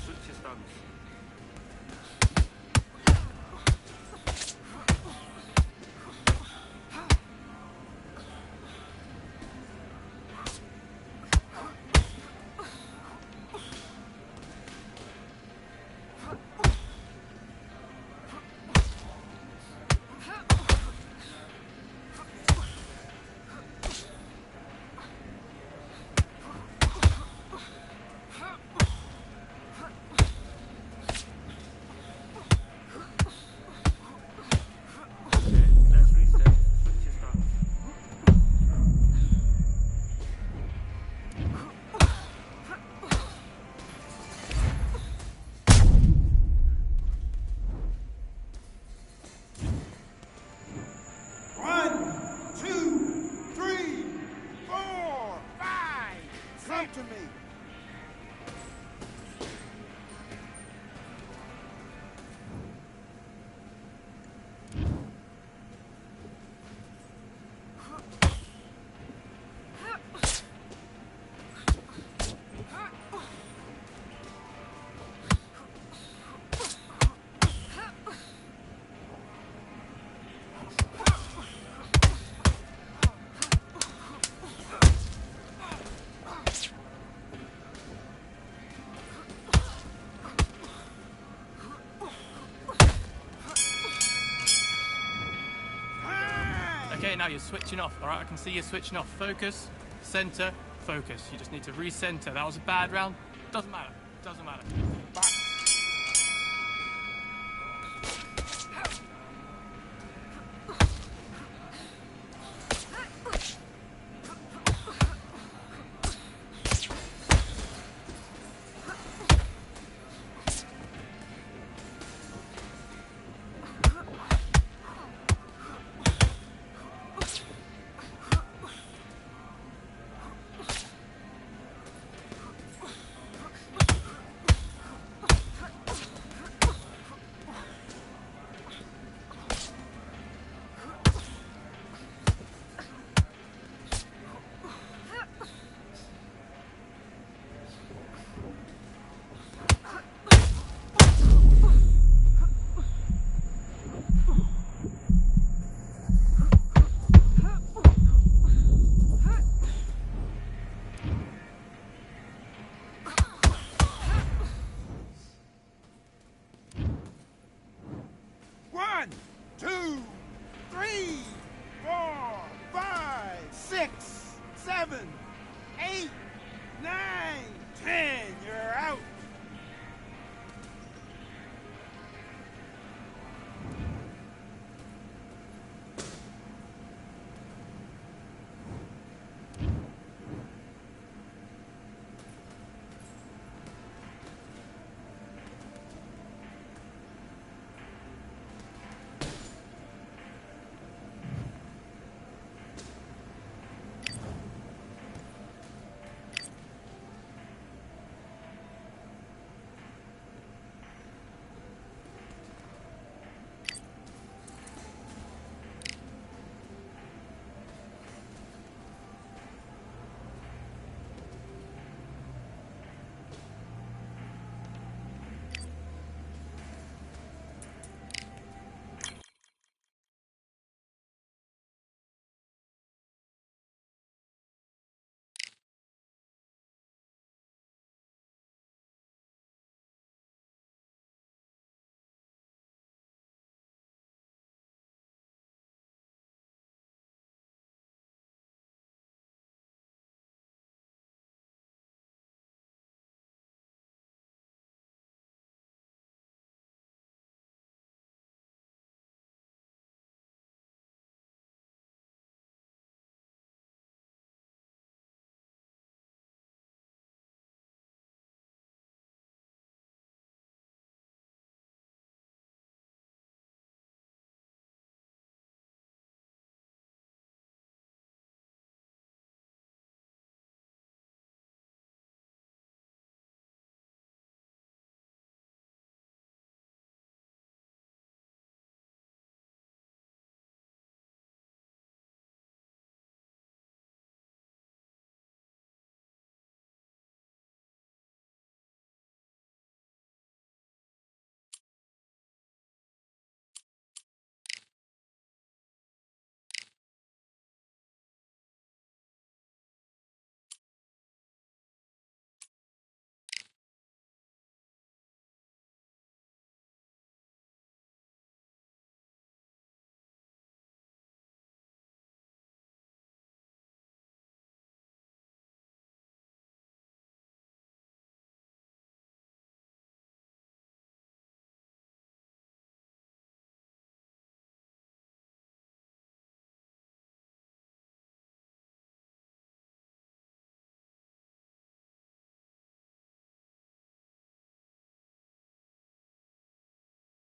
switch your stance. Okay, now you're switching off, all right? I can see you're switching off. Focus, center, focus. You just need to recenter. That was a bad round. Doesn't matter. Doesn't matter. Back.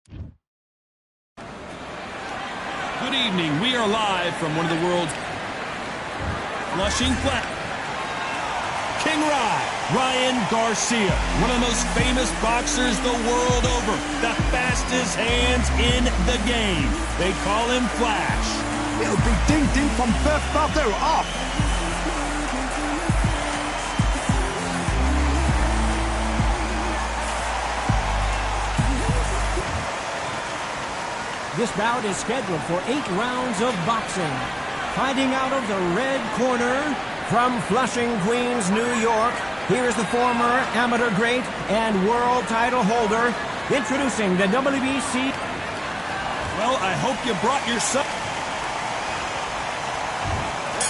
Good evening. We are live from one of the world's Flushing Flat. King Ryan Garcia, one of the most famous boxers the world over, the fastest hands in the game. They call him Flash. It'll be ding-ding from Beth Bavero up. This bout is scheduled for 8 rounds of boxing. Fighting out of the red corner from Flushing, Queens, New York, here is the former amateur great and world title holder, introducing the WBC. Well, I hope you brought your son.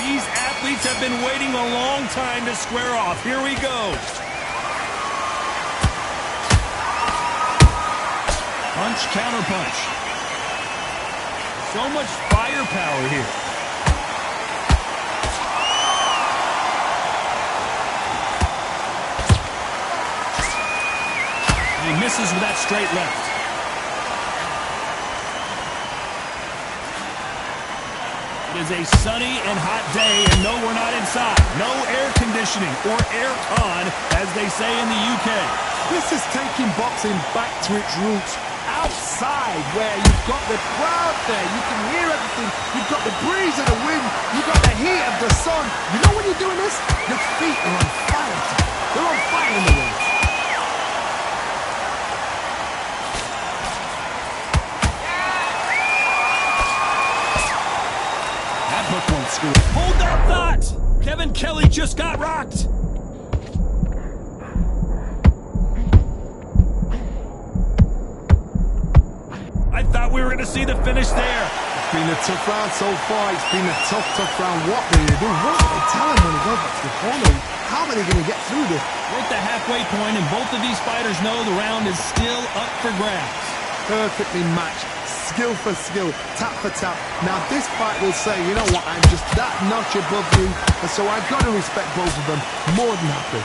These athletes have been waiting a long time to square off. Here we go. Punch, counter punch. So much firepower here. He misses with that straight left. It is a sunny and hot day, and no, we're not inside. No air conditioning, or air con, as they say in the UK. This is taking boxing back to its roots. Outside, where you've got the crowd there, you can hear everything, you've got the breeze of the wind, you've got the heat of the sun. You know when you're doing this? Your feet are on fire. They're on fire in the ring. That hook won't screw. Hold that thought! Kevin Kelly just got rocked. I thought we were going to see the finish there. It's been a tough round so far. It's been a tough round. What do they do? What do they tell him when he goes back to the corner? How are they going to get through this? We're at the halfway point, and both of these fighters know the round is still up for grabs. Perfectly matched. Skill for skill. Tap for tap. Now this fight will say, you know what, I'm just that notch above you, and so I've got to respect both of them. More than happy.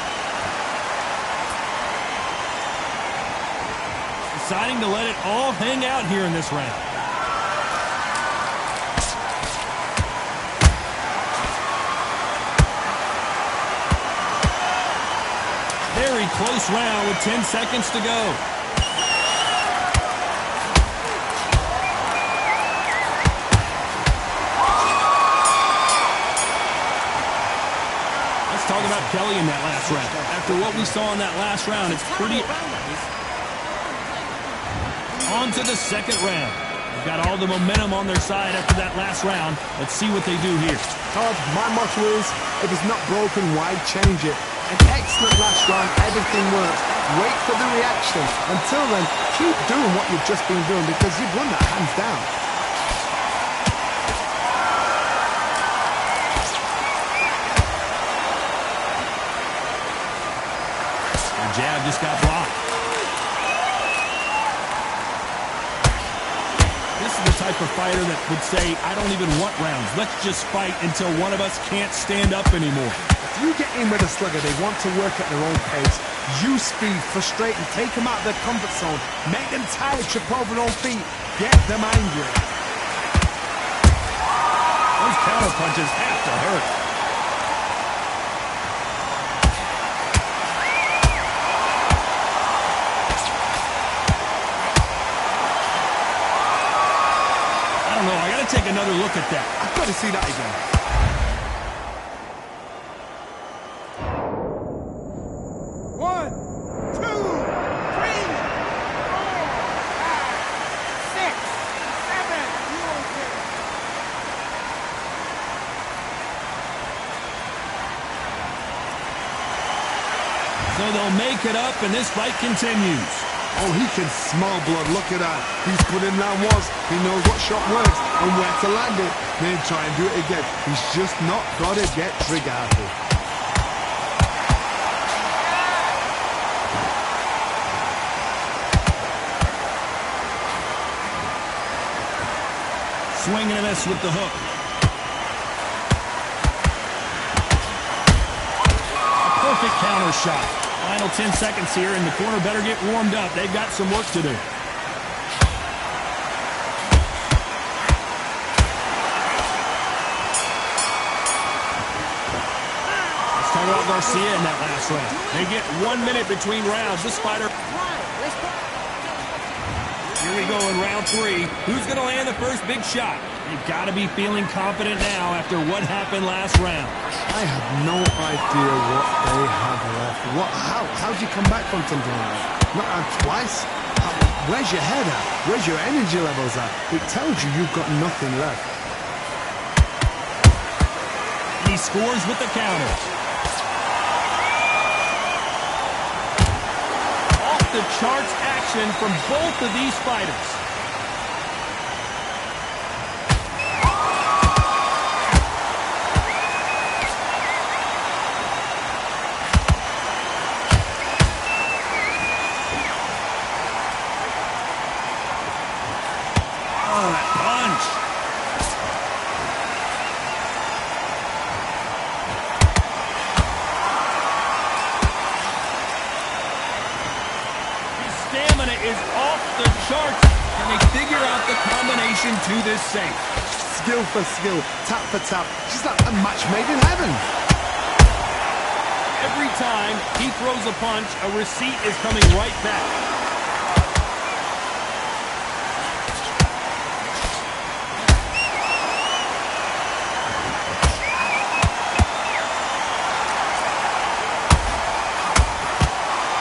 Deciding to let it all hang out here in this round. Very close round with 10 seconds to go. Let's talk about Kelly in that last round. After what we saw in that last round, it's pretty... On to the second round. They've got all the momentum on their side after that last round. Let's see what they do here. Todd, my motto is, if it's not broken, why change it? An excellent last round, everything works. Wait for the reaction. Until then, keep doing what you've just been doing because you've won that hands down. The jab just got blocked. This is the type of fighter that would say, I don't even want rounds. Let's just fight until one of us can't stand up anymore. If you get in with a slugger, they want to work at their own pace. Use speed, frustrate them, take them out of their comfort zone, make them tired, trip over their own feet, get them angry. Those counter punches have to hurt. I don't know, I gotta take another look at that. I've got to see that again. So they'll make it up, and this fight continues. Oh, he can smell blood. Look at that. He's put in round once. He knows what shot works and where to land it. Then try and do it again. He's just not got to get trigger happy. Swing and a miss with the hook. A perfect counter shot. Final 10 seconds here, and the corner better get warmed up. They've got some work to do. talking about Garcia in that last round. They get 1 minute between rounds. This fighter... Here we go in round 3. Who's going to land the first big shot? You've got to be feeling confident now after what happened last round. I have no idea what they have left. How do you come back from something like that? Not out twice? Where's your head at? Where's your energy levels at? It tells you you've got nothing left. He scores with the counters. Off the charts action from both of these fighters. Oh, that punch. Stamina is off the charts. Can they figure out the combination to this safe? Skill for skill, tap for tap. She's like a match made in heaven. Every time he throws a punch, a receipt is coming right back.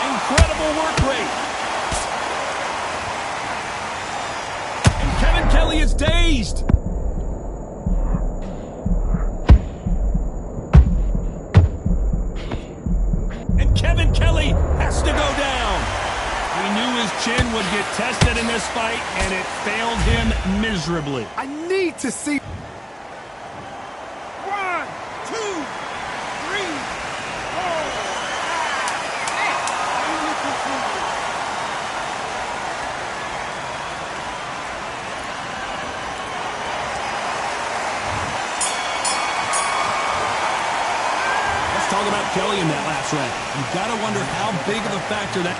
Incredible work rate. Kelly is dazed. And Kevin Kelly has to go down. We knew his chin would get tested in this fight, and it failed him miserably. I need to see... 1, 2, 3, 4. Talk about Kelly in that last round. You've got to wonder how big of a factor that...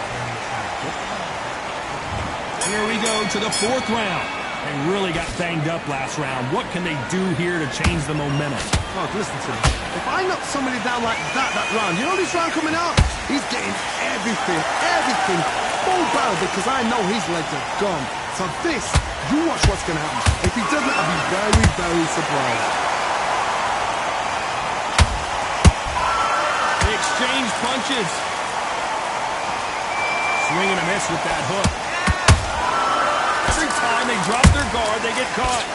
Here we go to the 4th round. They really got banged up last round. What can they do here to change the momentum? Oh, listen to me. If I knock somebody down like that round, you know this round coming out? He's getting everything, full barrel, because I know his legs are gone. So this, you watch what's going to happen. If he doesn't, I'll be very, very surprised. Exchange punches. Swing and a miss with that hook. Every time they drop their guard, they get caught.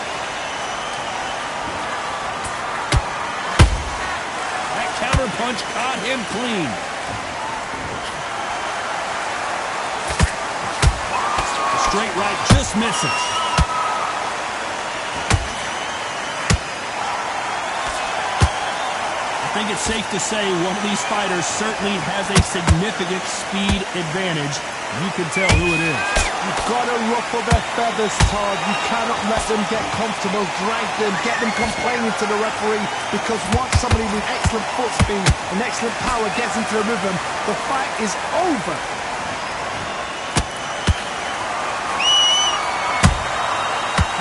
That counter punch caught him clean. The straight right just misses. I think it's safe to say one of these fighters certainly has a significant speed advantage. You can tell who it is. You've got to ruffle their feathers, Todd. You cannot let them get comfortable, drag them, get them complaining to the referee, because once somebody with excellent foot speed and excellent power gets into the rhythm, the fight is over.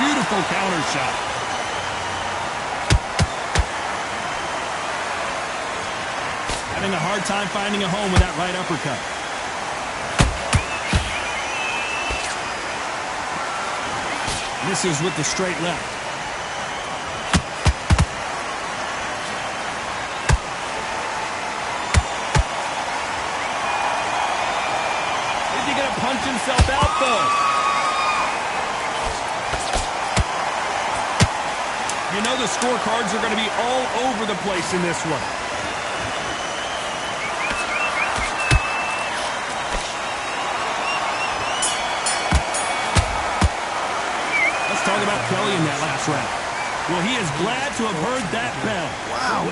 Beautiful counter shot. Having a hard time finding a home with that right uppercut. Misses with the straight left. Is he going to punch himself out, though? You know the scorecards are going to be all over the place in this one. Talk about Kelly in that last round. Well, he is glad to have heard that bell. Wow.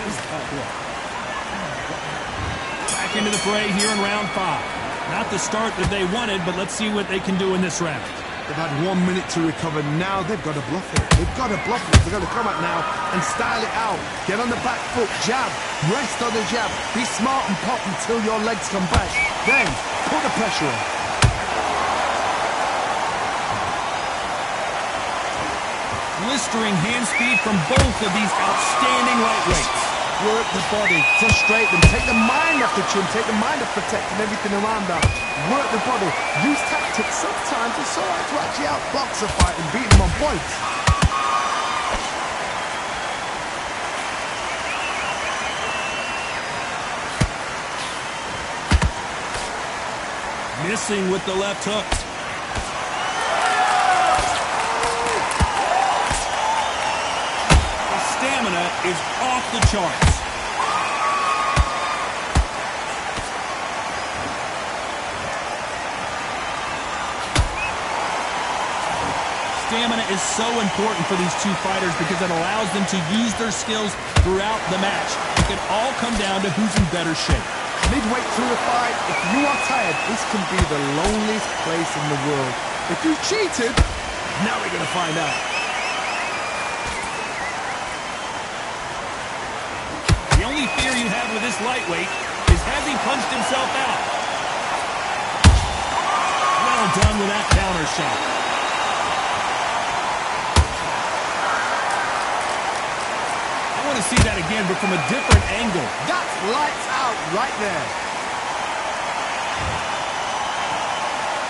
Back into the fray here in round 5. Not the start that they wanted, but let's see what they can do in this round. They've had 1 minute to recover. Now they've got to bluff it. They've got to bluff it. They've got to come out now and style it out. Get on the back foot, jab, rest on the jab. Be smart and pop until your legs come back. Then put the pressure on. Blistering hand speed from both of these outstanding lightweights. Work the body, frustrate them, take the mind off the chin, take the mind off protecting everything around that. Work the body, use tactics. Sometimes it's alright to actually outbox a fight and beat them on points. Missing with the left hook. The stamina is off the charts. Stamina is so important for these two fighters because it allows them to use their skills throughout the match. It can all come down to who's in better shape. Midway through the fight, if you are tired, this can be the loneliest place in the world. If you cheated, now we're going to find out. The only fear you have with this lightweight is has he punched himself out? Well done with that counter shot. I want to see that again, but from a different angle. That's lights out right there.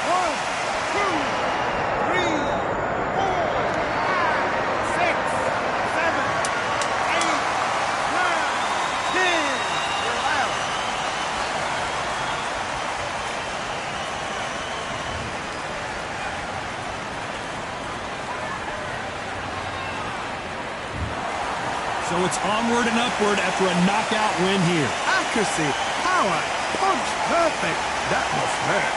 1, 2, 3, 4, 5, 6, 7, 8, 9, 10. We're out. So it's onward and upward after a knockout win here. Accuracy, power, punch, perfect. That must hurt.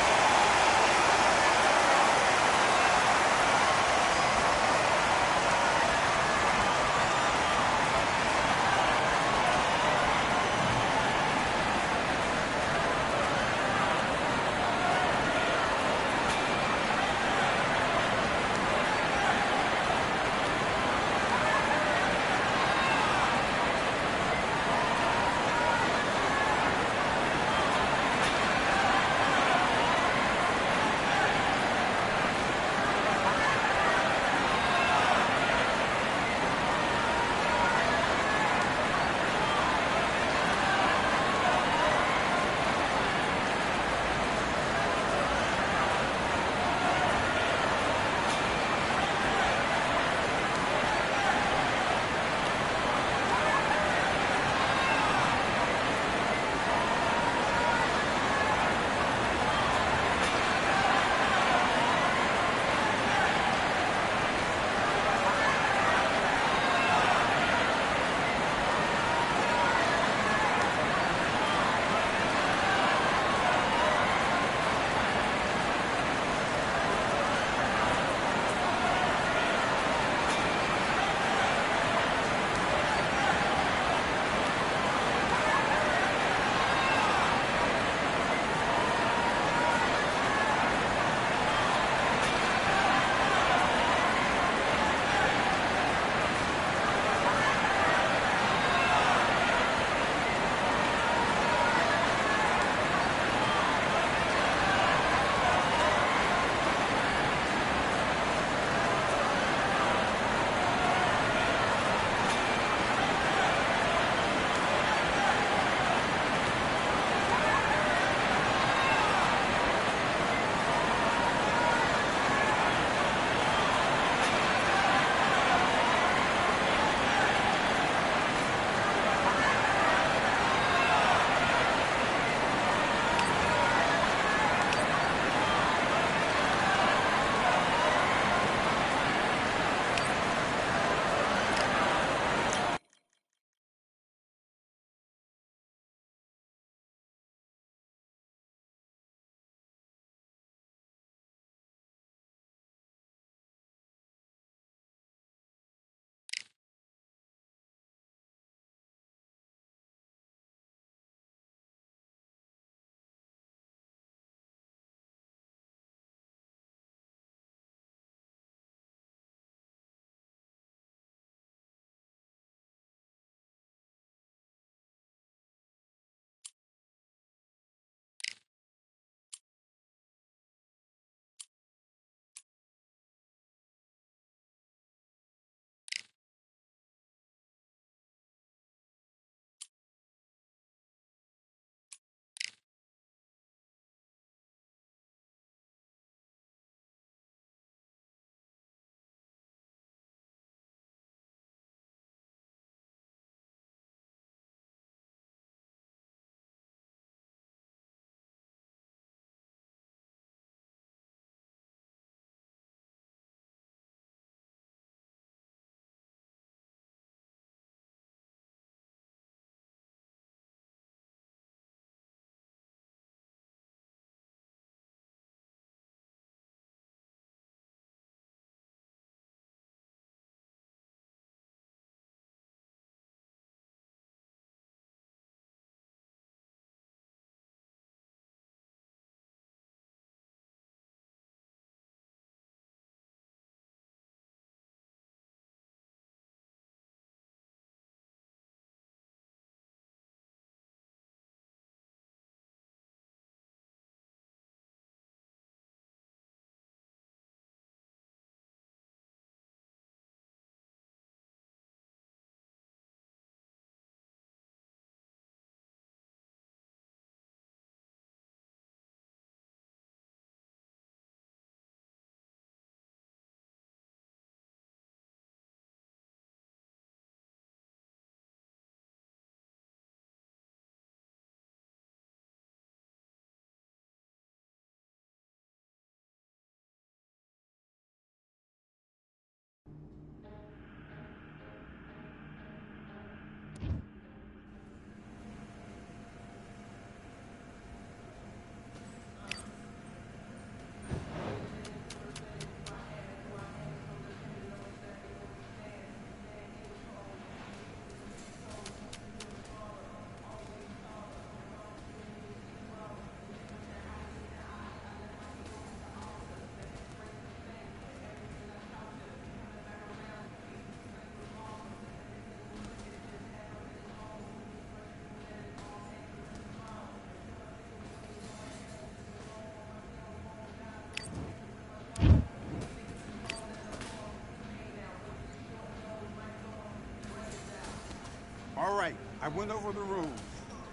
I went over the rules.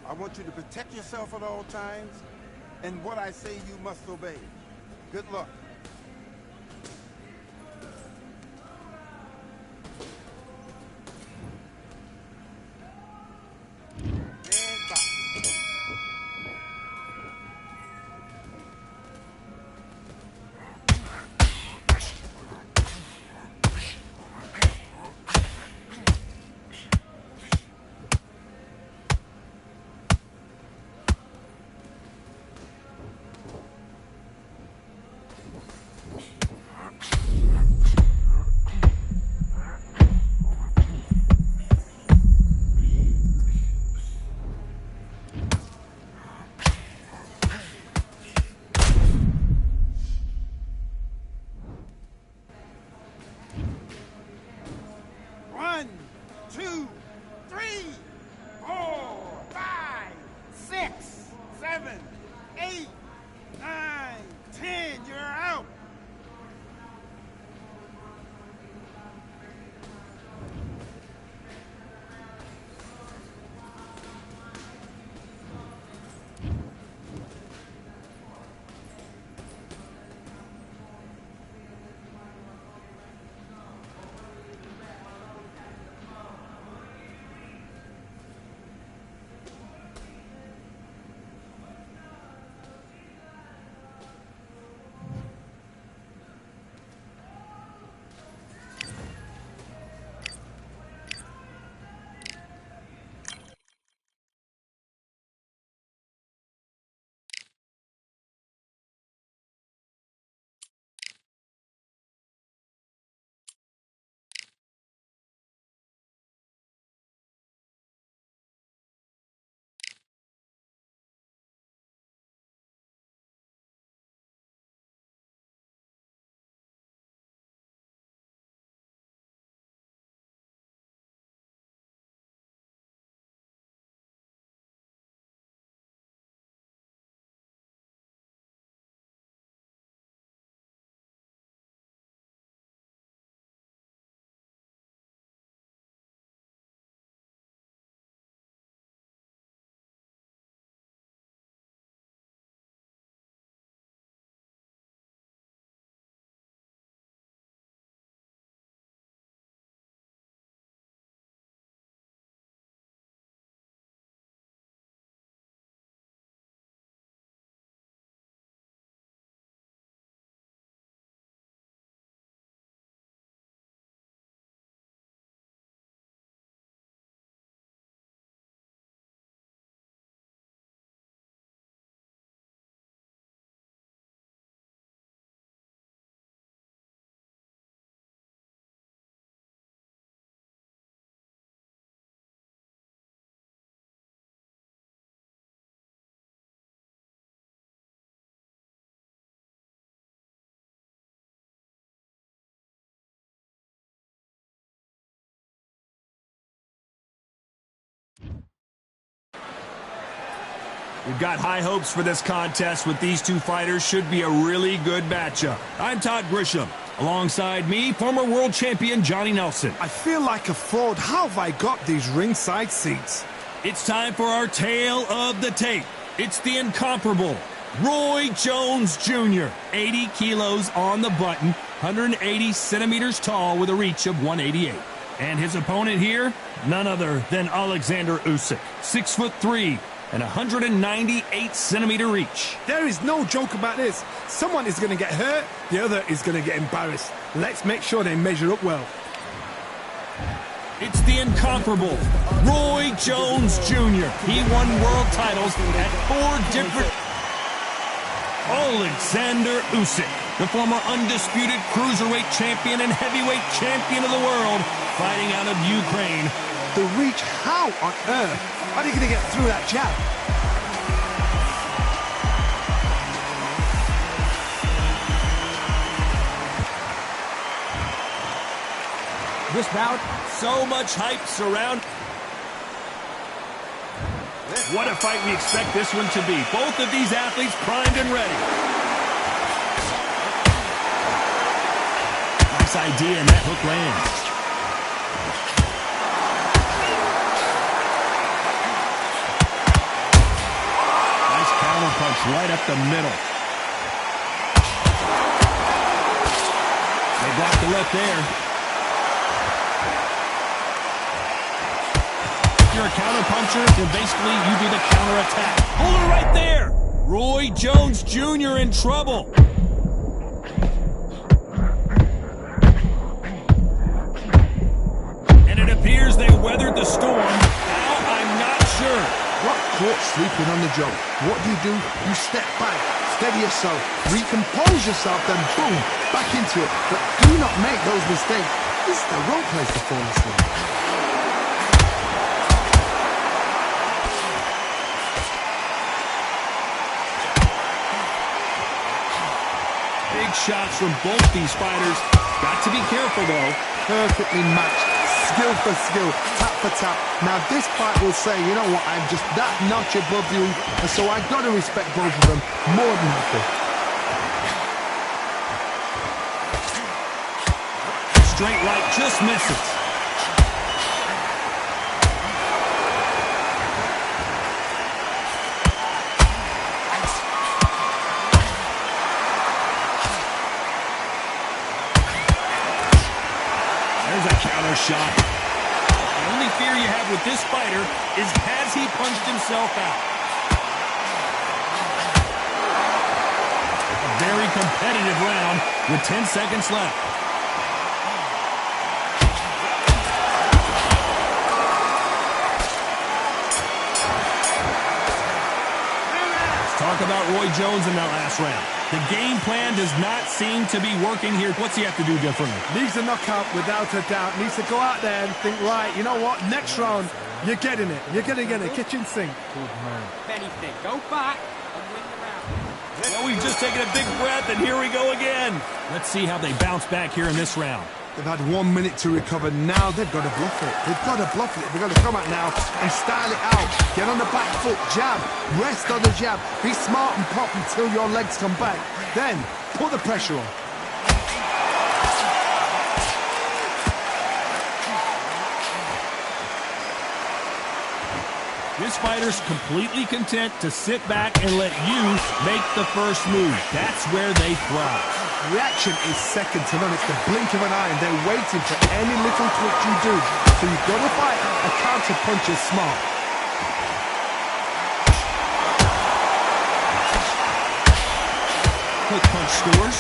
I want you to protect yourself at all times, and what I say you must obey. Good luck. We've got high hopes for this contest with these two fighters. Should be a really good matchup. I'm Todd Grisham. Alongside me, former world champion Johnny Nelson. I feel like a fraud. How have I got these ringside seats? It's time for our tale of the tape. It's the incomparable Roy Jones Jr. 80 kilos on the button, 180 centimeters tall with a reach of 188. And his opponent here, none other than Alexander Usyk, 6'3" and 198-centimeter reach. There is no joke about this. Someone is going to get hurt, the other is going to get embarrassed. Let's make sure they measure up well. It's the incomparable Roy Jones Jr. He won world titles at 4 different... Alexander Usyk, the former undisputed cruiserweight champion and heavyweight champion of the world, fighting out of Ukraine. The reach, how on earth are they going to get through that jab? This bout, So much hype surround. What a fight we expect this one to be. Both of these athletes primed and ready. Nice idea, and that hook lands. punch right up the middle. They blocked the left there. If you're a counter-puncher, then basically you do the counter-attack. Hold it right there! Roy Jones Jr. in trouble. And it appears they weathered the storm. How, I'm not sure. Got caught sleeping on the job. What do? You step back, steady yourself, recompose yourself, then boom, back into it. But do not make those mistakes. This is the wrong place to fall asleep. Big shots from both these fighters. Got to be careful, though. Perfectly matched. Skill for skill, tap for tap. Now this fight will say, you know what, I'm just that notch above you, and so I've got to respect both of them more than happy. Straight right just misses. There's a counter shot. The only fear you have with this fighter is has he punched himself out? A very competitive round with 10 seconds left. Let's talk about Roy Jones in that last round. The game plan does not seem to be working here. What's he have to do differently? Needs a knockout without a doubt. Needs to go out there and think, right, you know what, next round, you're getting it. You're going to get a kitchen sink. Good man. If anything, go back and win the round. Well, we've just taken a big breath, and here we go again. Let's see how they bounce back here in this round. They've had 1 minute to recover. Now they've got to bluff it. They've got to bluff it. They've got to come out now and style it out. Get on the back foot, jab, rest on the jab. Be smart and pop until your legs come back. Then put the pressure on. This fighter's completely content to sit back and let you make the first move. That's where they thrive. Reaction is second to none. It's the blink of an eye, and they're waiting for any little twitch you do. So you've got to fight a counter puncher smart. Quick punch scores.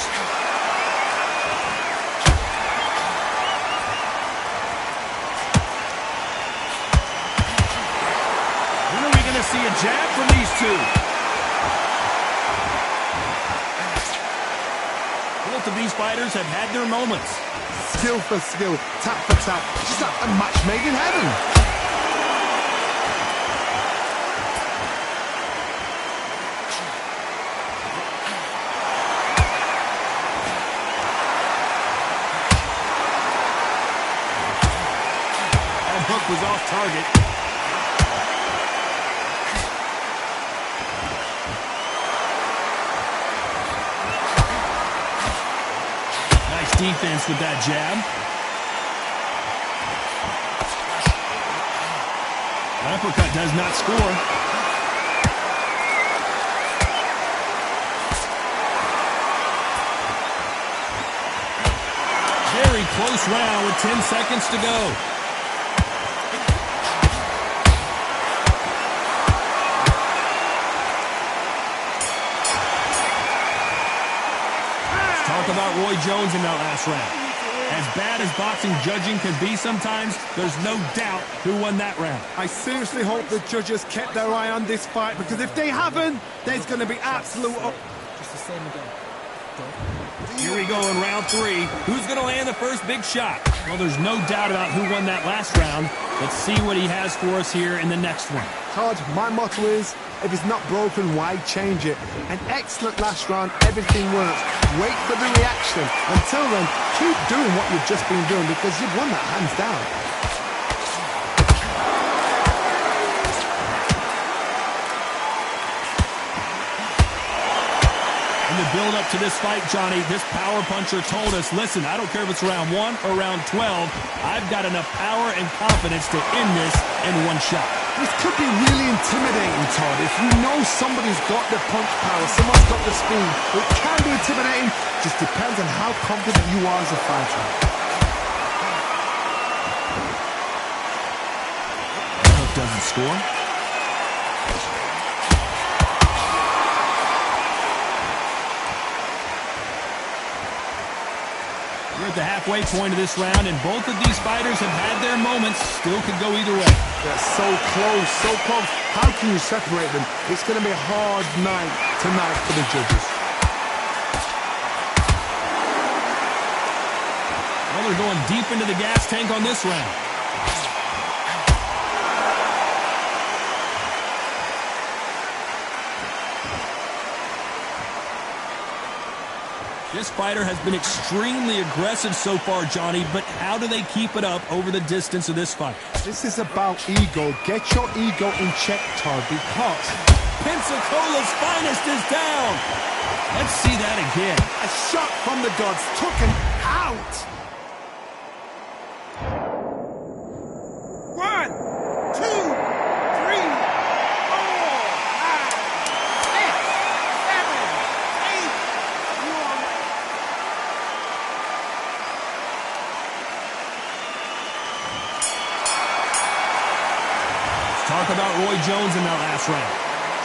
When are we going to see a jab from these two? Both of these fighters have had their moments. Skill for skill, tap for tap. Just like a match made in heaven. That hook was off target. Defense with that jab. That uppercut does not score. Very close round with 10 seconds to go. Talk about Roy Jones in that last round. As bad as boxing judging can be sometimes, there's no doubt who won that round. I seriously hope the judges kept their eye on this fight, because if they haven't, there's going to be absolute... Just the same again. Here we go in round 3. Who's going to land the first big shot? Well, there's no doubt about who won that last round. Let's see what he has for us here in the next one. Todd, my motto is, if it's not broken, why change it? An excellent last round, everything works. Wait for the reaction. Until then, keep doing what you've just been doing, because you've won that hands down. In the build-up to this fight, Johnny, this power puncher told us, listen, I don't care if it's round 1 or round 12, I've got enough power and confidence to end this in one shot. This could be really intimidating, Todd. If you know somebody's got the punch power, someone's got the speed, it can be intimidating. Just depends on how confident you are as a fighter. Hook doesn't score. We're at the halfway point of this round, and both of these fighters have had their moments. Still could go either way. They're so close, so close. How can you separate them? It's going to be a hard night tonight for the judges. Well, they're going deep into the gas tank on this round. This fighter has been extremely aggressive so far, Johnny, but how do they keep it up over the distance of this fight? This is about ego. Get your ego in check, Todd, because Pensacola's finest is down. Let's see that again. a shot from the gods took him out. 1, 2, 3, 4, 5, 6, 7, 8. You on Talk about Roy Jones in that last round.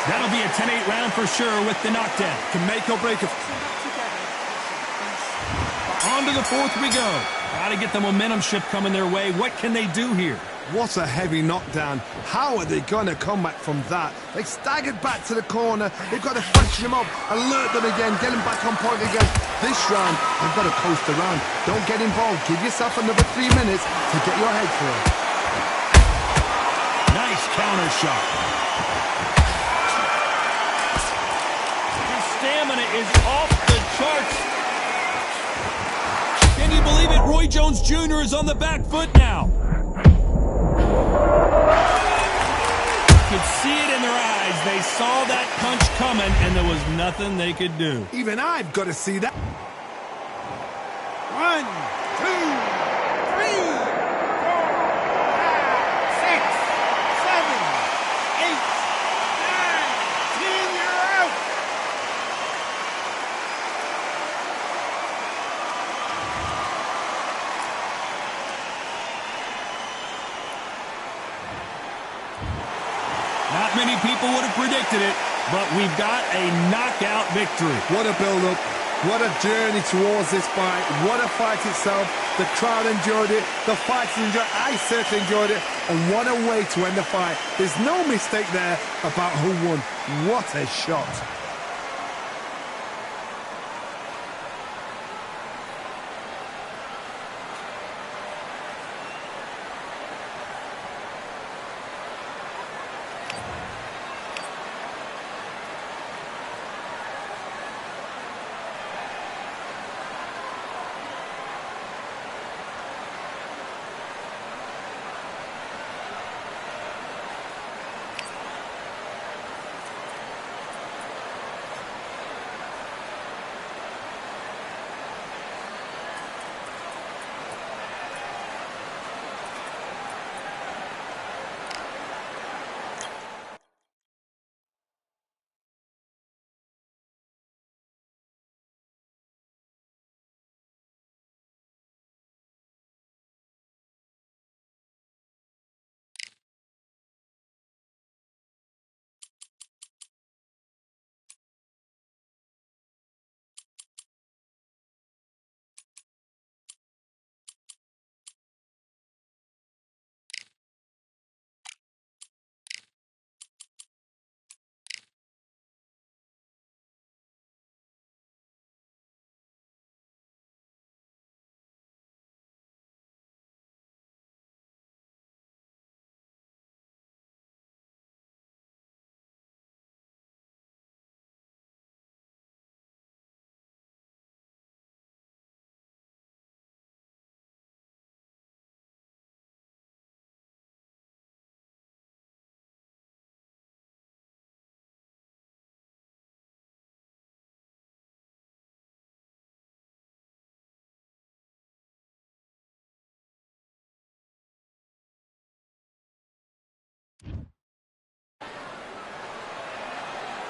That'll be a 10-8 round for sure with the knockdown. Can make or break it. On to the fourth we go. Got to get the momentum shift coming their way. What can they do here? What a heavy knockdown. How are they going to come back from that? They staggered back to the corner. They've got to freshen them up, alert them again, get them back on point again. This round, they've got to coast around. Don't get involved. Give yourself another 3 minutes to get your head clear. Nice counter shot. His stamina is off the charts. Can you believe it? Roy Jones Jr. is on the back foot now. Could see it in their eyes. They saw that punch coming, and there was nothing they could do. Even I've got to see that. 1, 2, 3, 4, 5, 6, 7, 8, 9, 10. You're out. Not many people would have predicted it, but we've got a knockout victory. What a build-up. What a journey towards this fight. What a fight itself. The crowd enjoyed it. The fighters enjoyed it. I certainly enjoyed it. And what a way to end the fight. There's no mistake there about who won. What a shot.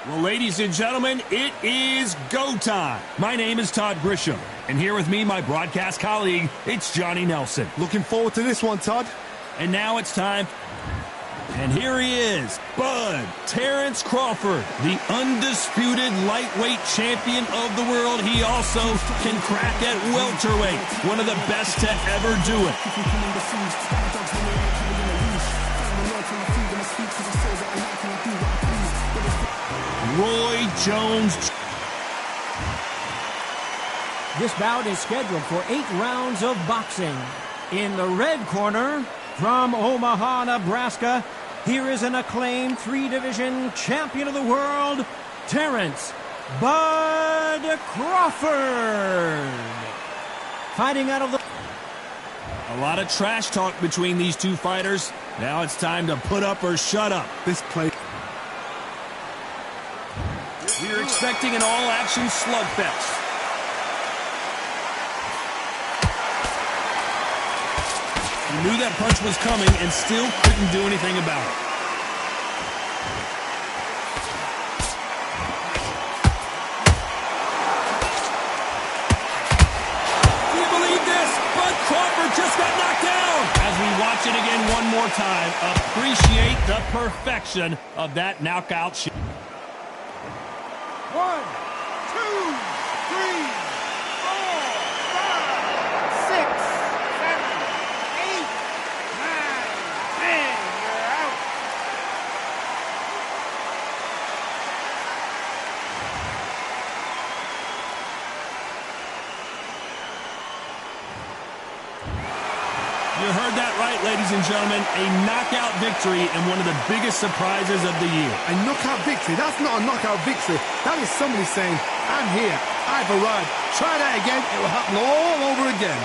Well, ladies and gentlemen, it is go time. My name is Todd Grisham, and here with me, my broadcast colleague, it's Johnny Nelson. Looking forward to this one, Todd. And now it's time. And here he is, Bud Terrence Crawford, the undisputed lightweight champion of the world. He also can crack at welterweight, one of the best to ever do it. Roy Jones. This bout is scheduled for 8 rounds of boxing. In the red corner, from Omaha, Nebraska, here is an acclaimed 3-division champion of the world, Terrence Bud Crawford. Fighting out of the... A lot of trash talk between these two fighters. Now it's time to put up or shut up. This play. We're expecting an all-action slugfest. He knew that punch was coming and still couldn't do anything about it. Do you believe this? Bud Crawford just got knocked down. As we watch it again one more time, appreciate the perfection of that knockout shot. 1, 2, 3, 4, 5, 6, 7, 8, 9, 10. You're out. You heard that right, ladies and gentlemen. A knockout victory and one of the biggest surprises of the year. A knockout victory? That's not a knockout victory. That is somebody saying, I'm here, I've arrived. Try that again, it will happen all over again.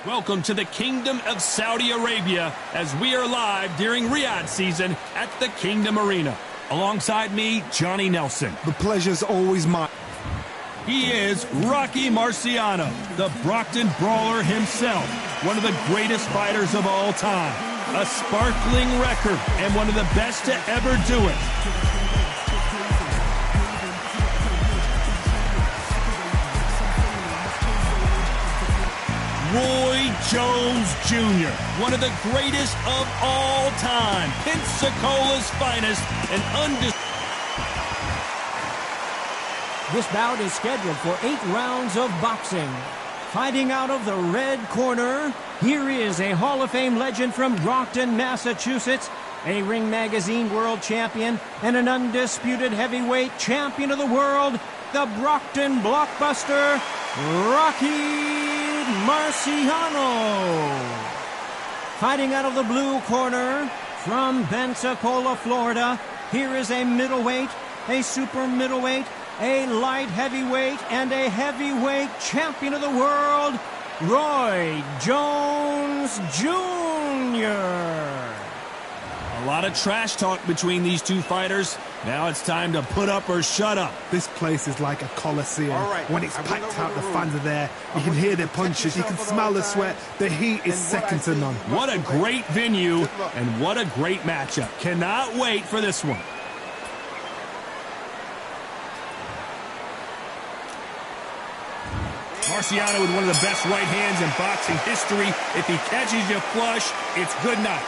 Welcome to the Kingdom of Saudi Arabia as we are live during Riyadh season at the Kingdom Arena. Alongside me, Johnny Nelson. The pleasure's always mine. He is Rocky Marciano, the Brockton Brawler himself, one of the greatest fighters of all time. A sparkling record and one of the best to ever do it. Roy Jones Jr., one of the greatest of all time, Pensacola's finest, and undisputed. This bout is scheduled for 8 rounds of boxing. Fighting out of the red corner, here is a Hall of Fame legend from Brockton, Massachusetts, a Ring Magazine world champion, and an undisputed heavyweight champion of the world, the Brockton blockbuster, Rocky Marciano. Fighting out of the blue corner, from Pensacola, Florida, here is a middleweight, a super middleweight, a light heavyweight, and a heavyweight champion of the world, Roy Jones Jr. A lot of trash talk between these two fighters. Now it's time to put up or shut up. This place is like a coliseum. When it's packed out, the fans are there. You can hear their punches. You can smell the sweat. The heat is second to none. What a great venue and what a great matchup. Cannot wait for this one. Marciano with one of the best right hands in boxing history. If he catches you flush, it's good night.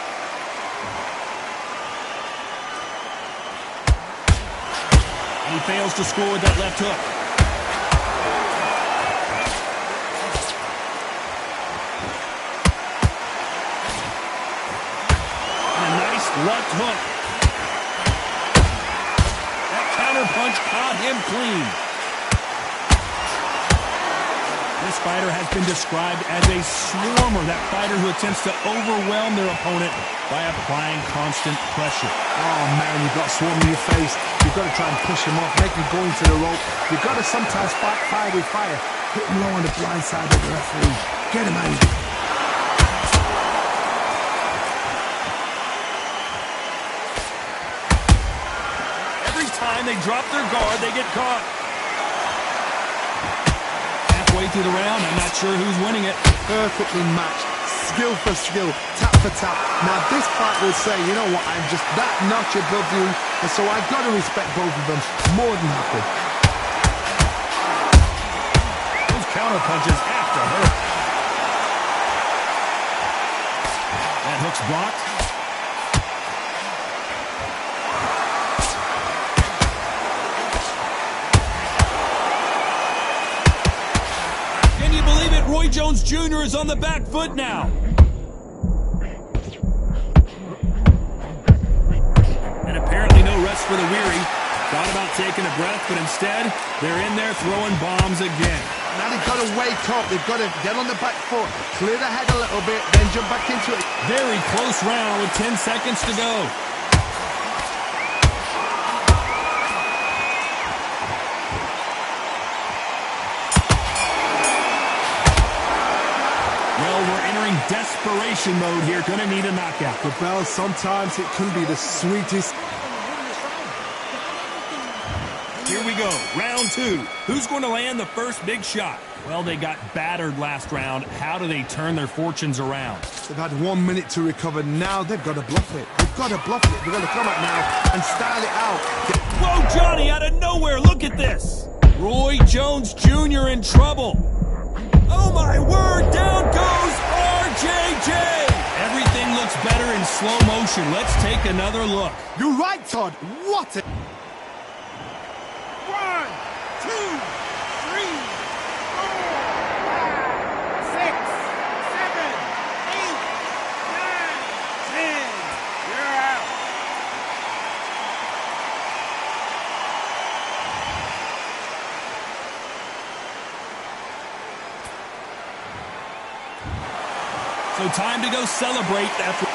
And he fails to score with that left hook. And a nice left hook. That counter punch caught him clean. This fighter has been described as a swarmer, that fighter who attempts to overwhelm their opponent by applying constant pressure. Oh, man, you've got swarm in your face. You've got to try and push him off, make him go into the rope. You've got to sometimes fight fire with fire. Hit him low on the blind side of the referee. Get him angry. Every time they drop their guard, they get caught. Halfway through the round, I'm not sure who's winning it. Perfectly matched, skill for skill, tap for tap. Now this fight will say, you know what, I'm just that notch above you, and so I've got to respect both of them more than happy. Those counter punches have to hurt. That hook's blocked. Roy Jones Jr. is on the back foot now. And apparently no rest for the weary. Thought about taking a breath, but instead, they're in there throwing bombs again. Now they've got to wake up. They've got to get on the back foot, clear the head a little bit, then jump back into it. Very close round with 10 seconds to go. Desperation mode here. Gonna need a knockout. The bell, sometimes it can be the sweetest. Here we go. Round 2. Who's going to land the first big shot? Well, they got battered last round. How do they turn their fortunes around? They've had 1 minute to recover. Now they've got to bluff it. They've got to bluff it. They've got to come out now and style it out. Whoa, Johnny, out of nowhere. Look at this. Roy Jones Jr. in trouble. Oh, my word. Down goes RJJ. Everything looks better in slow motion. Let's take another look. You're right, Todd. What a... 1, 2, 3, 4, 5, 6, 7, 8, 9, 10. You're out. So time to go celebrate after...